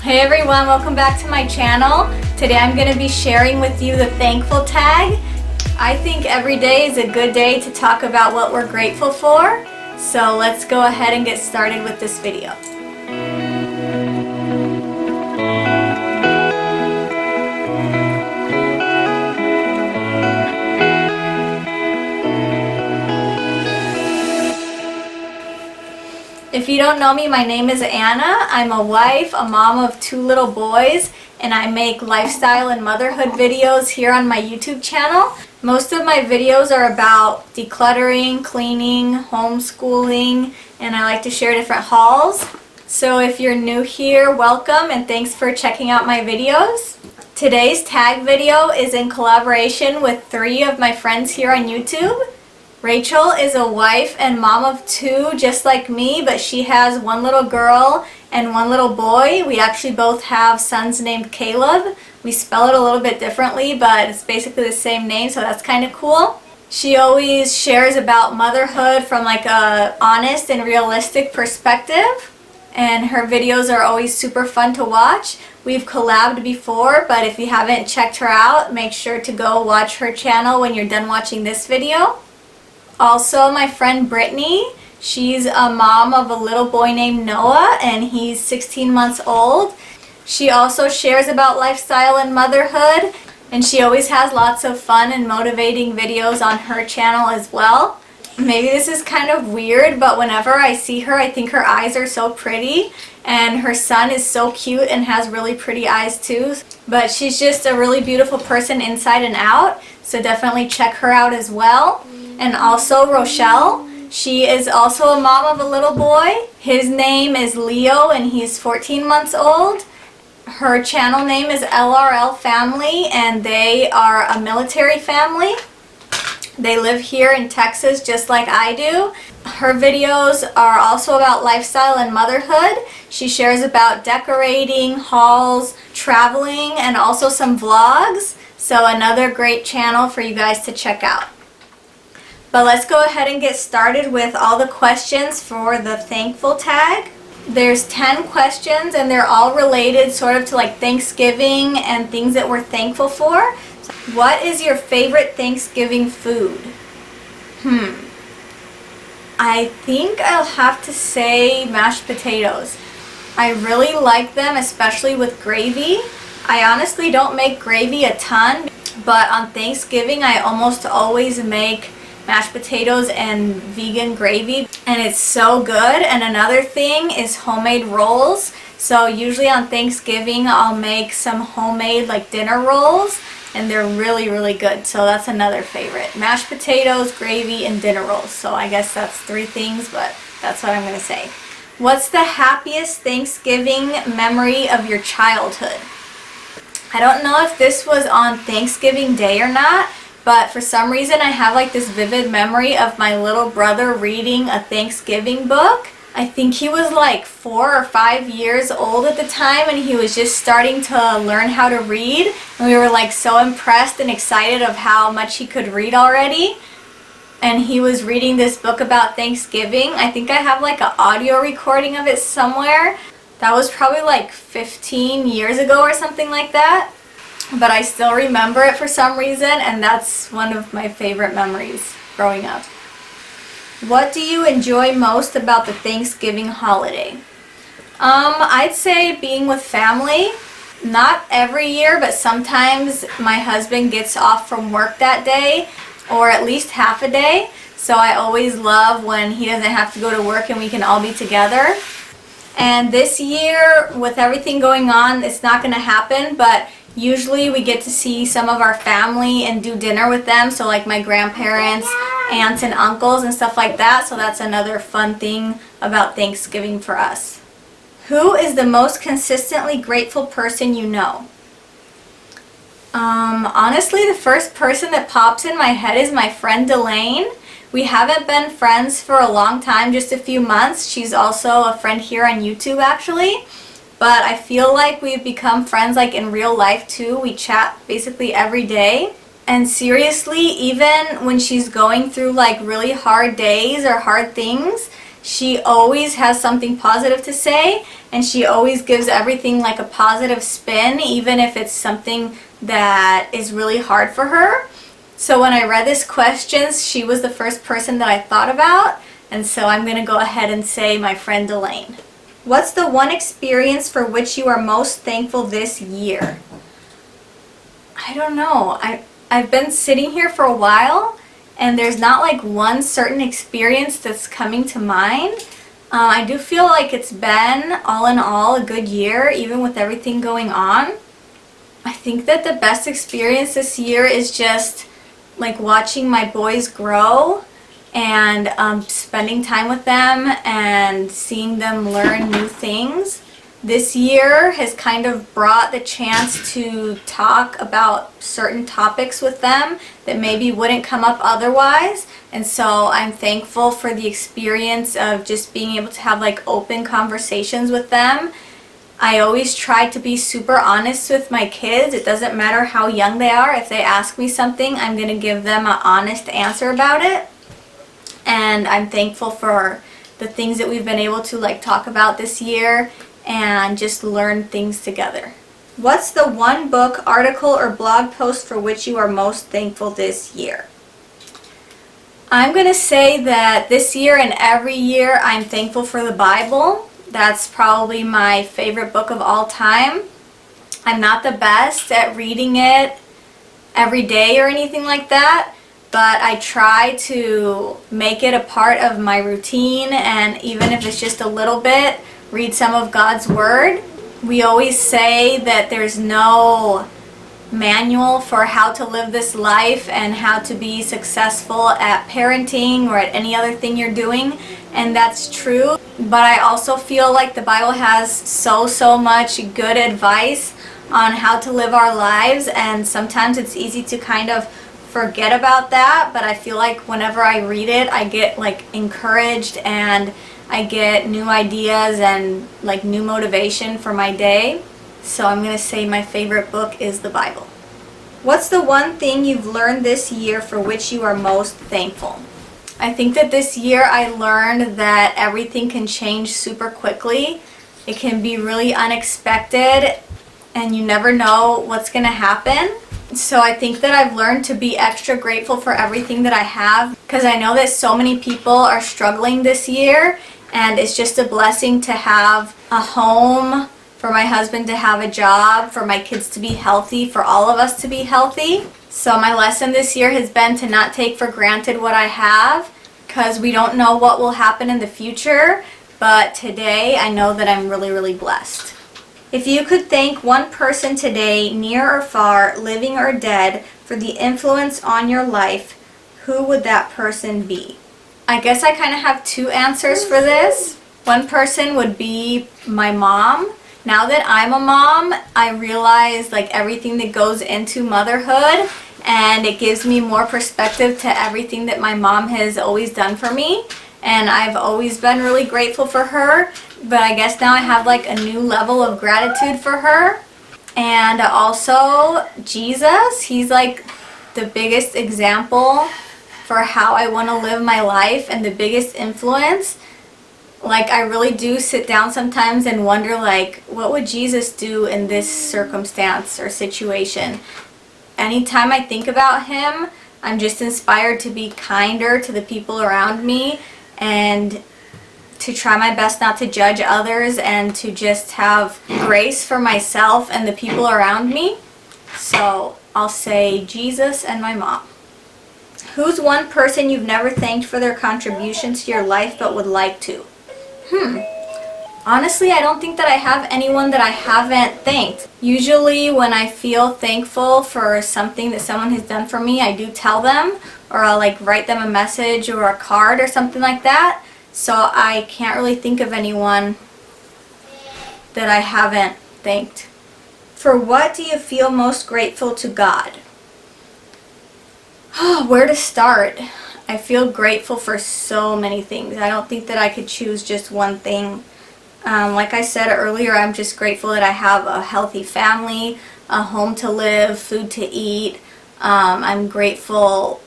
Hey everyone, welcome back to my channel. Today I'm going to be sharing with you the thankful tag. I think every day is a good day to talk about what we're grateful for. So let's go ahead and get started with this video. If you don't know me, my name is Anna. I'm a wife, a mom of 2 little boys, and I make lifestyle and motherhood videos here on my YouTube channel. Most of my videos are about decluttering, cleaning, homeschooling, and I like to share different hauls. So if you're new here, welcome and thanks for checking out my videos. Today's tag video is in collaboration with 3 of my friends here on YouTube. Rachel is a wife and mom of 2 just like me, but she has 1 little girl and 1 little boy. We actually both have sons named Caleb. We spell it a little bit differently, but it's basically the same name, so that's kind of cool. She always shares about motherhood from like a honest and realistic perspective, and her videos are always super fun to watch. We've collabed before, but if you haven't checked her out, make sure to go watch her channel when you're done watching this video. Also, my friend Brittany, she's a mom of a little boy named Noah, and he's 16 months old. She also shares about lifestyle and motherhood, and she always has lots of fun and motivating videos on her channel as well. Maybe this is kind of weird, but whenever I see her, I think her eyes are so pretty, and her son is so cute and has really pretty eyes too. But she's just a really beautiful person inside and out, so definitely check her out as well. And also Rochelle, she is also a mom of a little boy. His name is Leo and he's 14 months old. Her channel name is LRL Family, and they are a military family. They live here in Texas just like I do. Her videos are also about lifestyle and motherhood. She shares about decorating, hauls, traveling, and also some vlogs. So another great channel for you guys to check out. But let's go ahead and get started with all the questions for the thankful tag. There's 10 questions and they're all related sort of to like Thanksgiving and things that we're thankful for. What is your favorite Thanksgiving food? I think I'll have to say mashed potatoes. I really like them, especially with gravy. I honestly don't make gravy a ton, but on Thanksgiving I almost always make mashed potatoes and vegan gravy, and it's so good. And another thing is homemade rolls. So usually on Thanksgiving I'll make some homemade like dinner rolls, and they're really good. So that's another favorite: mashed potatoes, gravy, and dinner rolls. So I guess that's 3 things, but that's what I'm gonna say. What's the happiest Thanksgiving memory of your childhood? I don't know if this was on Thanksgiving Day or not, but for some reason I have like this vivid memory of my little brother reading a Thanksgiving book. I think he was like 4 or 5 years old at the time, and he was just starting to learn how to read. And we were like so impressed and excited of how much he could read already. And he was reading this book about Thanksgiving. I think I have like an audio recording of it somewhere. That was probably like 15 years ago or something like that. But I still remember it for some reason, and that's one of my favorite memories growing up. What do you enjoy most about the Thanksgiving holiday? I'd say being with family. Not every year, but sometimes my husband gets off from work that day, or at least half a day. So I always love when he doesn't have to go to work and we can all be together. And this year, with everything going on, it's not going to happen, but usually we get to see some of our family and do dinner with them, so like my grandparents, aunts and uncles and stuff like that. So that's another fun thing about Thanksgiving for us. Who is the most consistently grateful person you know? Honestly, the first person that pops in my head is my friend Delane. We haven't been friends for a long time, just a few months. She's also a friend here on YouTube actually. But I feel like we've become friends like in real life too. We chat basically every day. And seriously, even when she's going through like really hard days or hard things, she always has something positive to say. and she always gives everything like a positive spin, even if it's something that is really hard for her. So when I read this question, she was the first person that I thought about, and so I'm going to go ahead and say my friend Elaine. What's the one experience for which you are most thankful this year? I don't know. I've been sitting here for a while, and there's not like one certain experience that's coming to mind. I do feel like it's been, all in all, a good year, even with everything going on. I think that the best experience this year is just like watching my boys grow and spending time with them and seeing them learn new things. This year has kind of brought the chance to talk about certain topics with them that maybe wouldn't come up otherwise, and so I'm thankful for the experience of just being able to have like open conversations with them. I always try to be super honest with my kids. It doesn't matter how young they are. If they ask me something, I'm going to give them an honest answer about it. And I'm thankful for the things that we've been able to like talk about this year and just learn things together. What's the one book, article, or blog post for which you are most thankful this year? I'm going to say that this year and every year I'm thankful for the Bible. That's probably my favorite book of all time. I'm not the best at reading it every day or anything like that, but I try to make it a part of my routine, and even if it's just a little bit, read some of God's Word. We always say that there's no manual for how to live this life and how to be successful at parenting or at any other thing you're doing, and that's true. But I also feel like the Bible has so much good advice on how to live our lives, and sometimes it's easy to kind of forget about that, but I feel like whenever I read it, I get like encouraged and I get new ideas and like new motivation for my day. So I'm going to say my favorite book is the Bible. What's the one thing you've learned this year for which you are most thankful? I think that this year I learned that everything can change super quickly. It can be really unexpected and you never know what's going to happen. So I think that I've learned to be extra grateful for everything that I have, because I know that so many people are struggling this year, and it's just a blessing to have a home, for my husband to have a job, for my kids to be healthy, for all of us to be healthy. So my lesson this year has been to not take for granted what I have, because we don't know what will happen in the future, but today I know that I'm really blessed. If you could thank one person today, near or far, living or dead, for the influence on your life, who would that person be? I guess I kind of have two answers for this. One person would be my mom. Now that I'm a mom, I realize like everything that goes into motherhood, and it gives me more perspective to everything that my mom has always done for me. And I've always been really grateful for her, but I guess now I have like a new level of gratitude for her. And also Jesus, he's like the biggest example for how I want to live my life and the biggest influence. Like I really do sit down sometimes and wonder like, what would Jesus do in this circumstance or situation? Anytime I think about him, I'm just inspired to be kinder to the people around me and to try my best not to judge others and to just have grace for myself and the people around me. So I'll say Jesus and my mom. Who's one person you've never thanked for their contribution to your life but would like to? Honestly, I don't think that I have anyone that I haven't thanked. Usually when I feel thankful for something that someone has done for me, I do tell them, or I'll like write them a message or a card or something like that. So I can't really think of anyone that I haven't thanked. For what do you feel most grateful to God? Where to start? I feel grateful for so many things. I don't think that I could choose just one thing. Like I said earlier, I'm just grateful that I have a healthy family, a home to live, food to eat. I'm grateful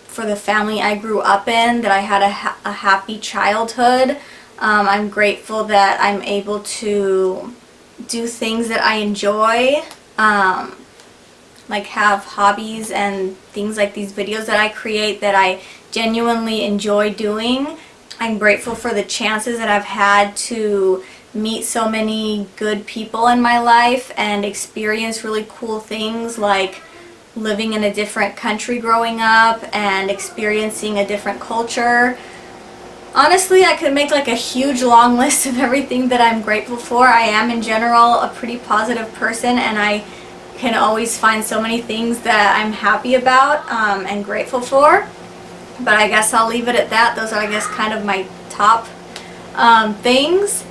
for the family I grew up in, that I had a happy childhood. I'm grateful that I'm able to do things that I enjoy, like have hobbies and things like these videos that I create that I genuinely enjoy doing. I'm grateful for the chances that I've had to meet so many good people in my life and experience really cool things like living in a different country growing up and experiencing a different culture. Honestly, I could make like a huge long list of everything that I'm grateful for. I am in general a pretty positive person, and I can always find so many things that I'm happy about and grateful for. But I guess I'll leave it at that. Those are, I guess, kind of my top things.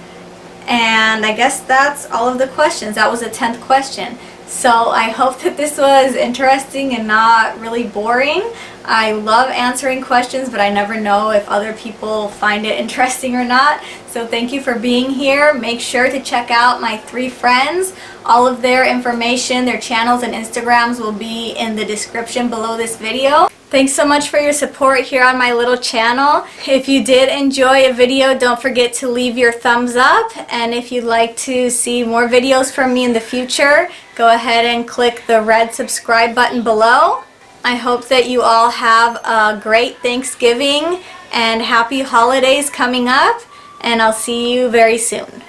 And I guess that's all of the questions. That was the 10th question. So I hope that this was interesting and not really boring. I love answering questions, but I never know if other people find it interesting or not. So thank you for being here. Make sure to check out my 3 friends. All of their information, their channels and Instagrams will be in the description below this video. Thanks so much for your support here on my little channel. If you did enjoy a video, don't forget to leave your thumbs up. And if you'd like to see more videos from me in the future, go ahead and click the red subscribe button below. I hope that you all have a great Thanksgiving and happy holidays coming up, and I'll see you very soon.